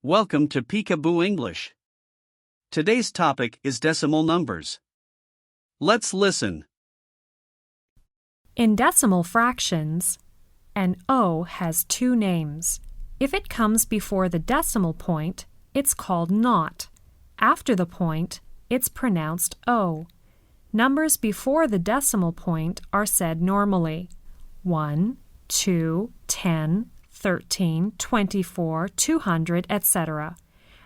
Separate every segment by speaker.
Speaker 1: Welcome to Peekaboo English. Today's topic is decimal numbers. Let's listen.
Speaker 2: In decimal fractions, an O has two names. If it comes before the decimal point, it's called naught. After the point, it's pronounced O. Numbers before the decimal point are said normally: 1, 2, 10, 13, 24, 200, etc.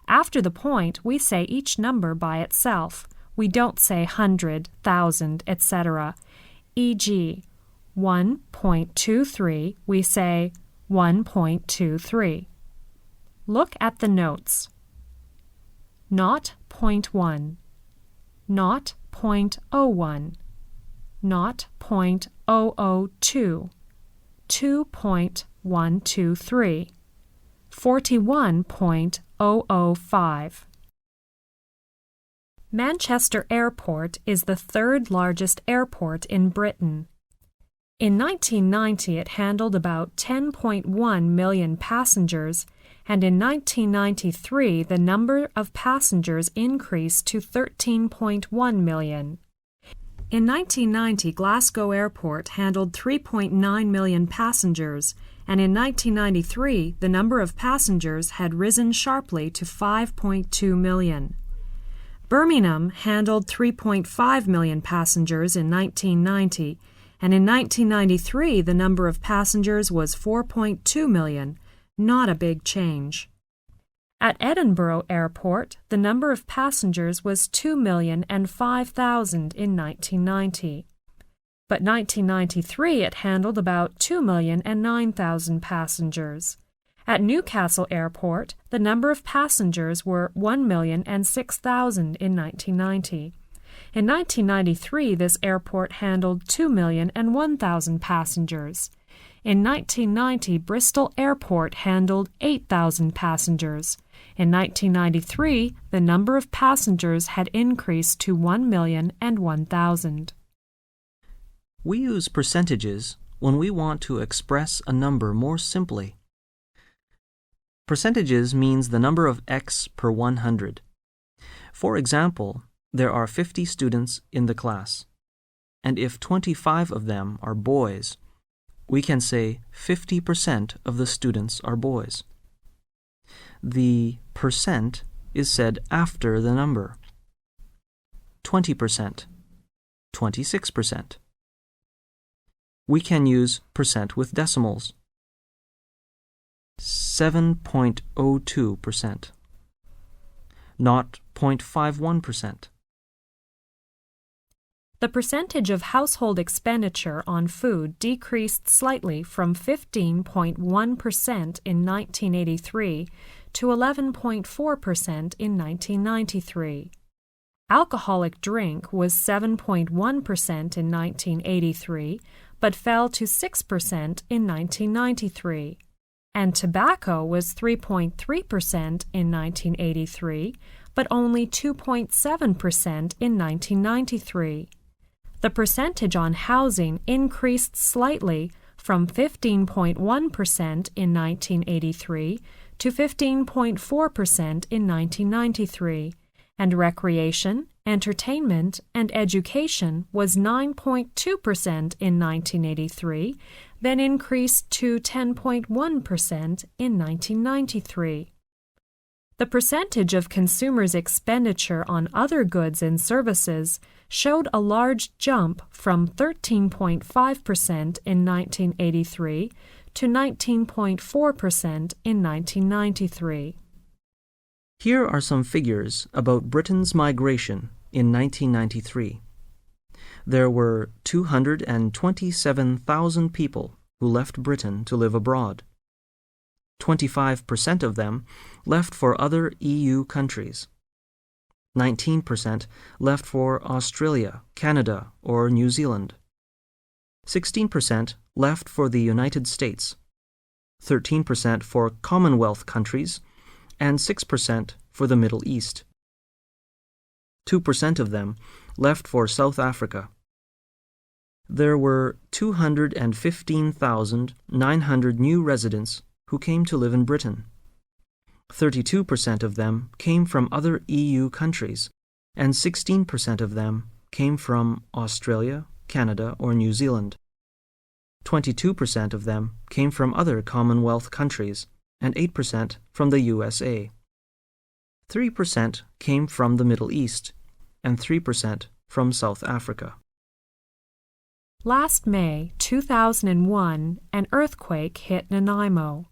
Speaker 2: After the point, we say each number by itself. We don't say hundred, thousand, etc. E.g., 1.23, we say 1.23. Look at the notes. 0.1, 0.01, 0.002, 2.123, 41.005. Manchester Airport is the third largest airport in Britain. In 1990, it handled about 10.1 million passengers, and in 1993, the number of passengers increased to 13.1 million. In 1990, Glasgow Airport handled 3.9 million passengers, and in 1993, the number of passengers had risen sharply to 5.2 million. Birmingham handled 3.5 million passengers in 1990, and in 1993, the number of passengers was 4.2 million, not a big change. At Edinburgh Airport, the number of passengers was 2,005,000 in 1990. But 1993 it handled about 2,009,000 passengers. At Newcastle Airport, the number of passengers were 1,006,000 in 1990. In 1993, this airport handled 2,001,000 passengers. In 1990, Bristol Airport handled 8,000 passengers. In 1993, the number of passengers had increased to 1,001,000.
Speaker 3: We use percentages when we want to express a number more simply. Percentages means the number of X per 100. For example, there are 50 students in the class, and if 25 of them are boys, we can say 50% of the students are boys. The percent is said after the number. 20%, 26%. We can use percent with decimals. 7.02%, 0.51%.
Speaker 2: The percentage of household expenditure on food decreased slightly from 15.1% in 1983 to 11.4% in 1993. Alcoholic drink was 7.1% in 1983, but fell to 6% in 1993. And tobacco was 3.3% in 1983, but only 2.7% in 1993. The percentage on housing increased slightly from 15.1% in 1983 to 15.4% in 1993, and recreation, entertainment, and education was 9.2% in 1983, then increased to 10.1% in 1993. The percentage of consumers' expenditure on other goods and services showed a large jump from 13.5% in 1983 to 19.4% in 1993.
Speaker 3: Here are some figures about Britain's migration in 1993. There were 227,000 people who left Britain to live abroad. 25% of them left for other EU countries. 19% left for Australia, Canada, or New Zealand. 16% left for the United States. 13% for Commonwealth countries, and 6% for the Middle East. 2% of them left for South Africa. There were 215,900 new residents who came to live in Britain. 32% of them came from other EU countries, and 16% of them came from Australia, Canada, or New Zealand. 22% of them came from other Commonwealth countries, and 8% from the USA. 3% came from the Middle East, and 3% from South Africa.
Speaker 2: Last May 2001, an earthquake hit Nanaimo.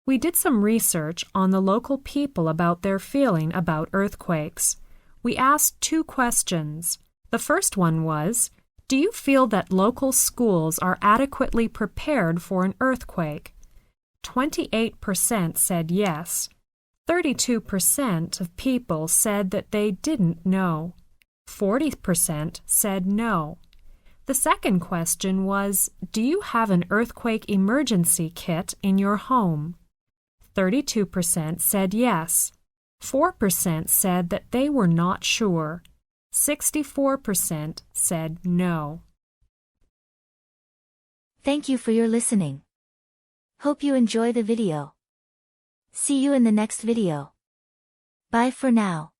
Speaker 2: We did some research on the local people about their feeling about earthquakes. We asked 2 questions. The first one was, do you feel that local schools are adequately prepared for an earthquake? 28% said yes. 32% of people said that they didn't know. 40% said no. The second question was, do you have an earthquake emergency kit in your home? 32% said yes. 4% said that they were not sure. 64% said no.
Speaker 4: Thank you for your listening. Hope you enjoy the video. See you in the next video. Bye for now.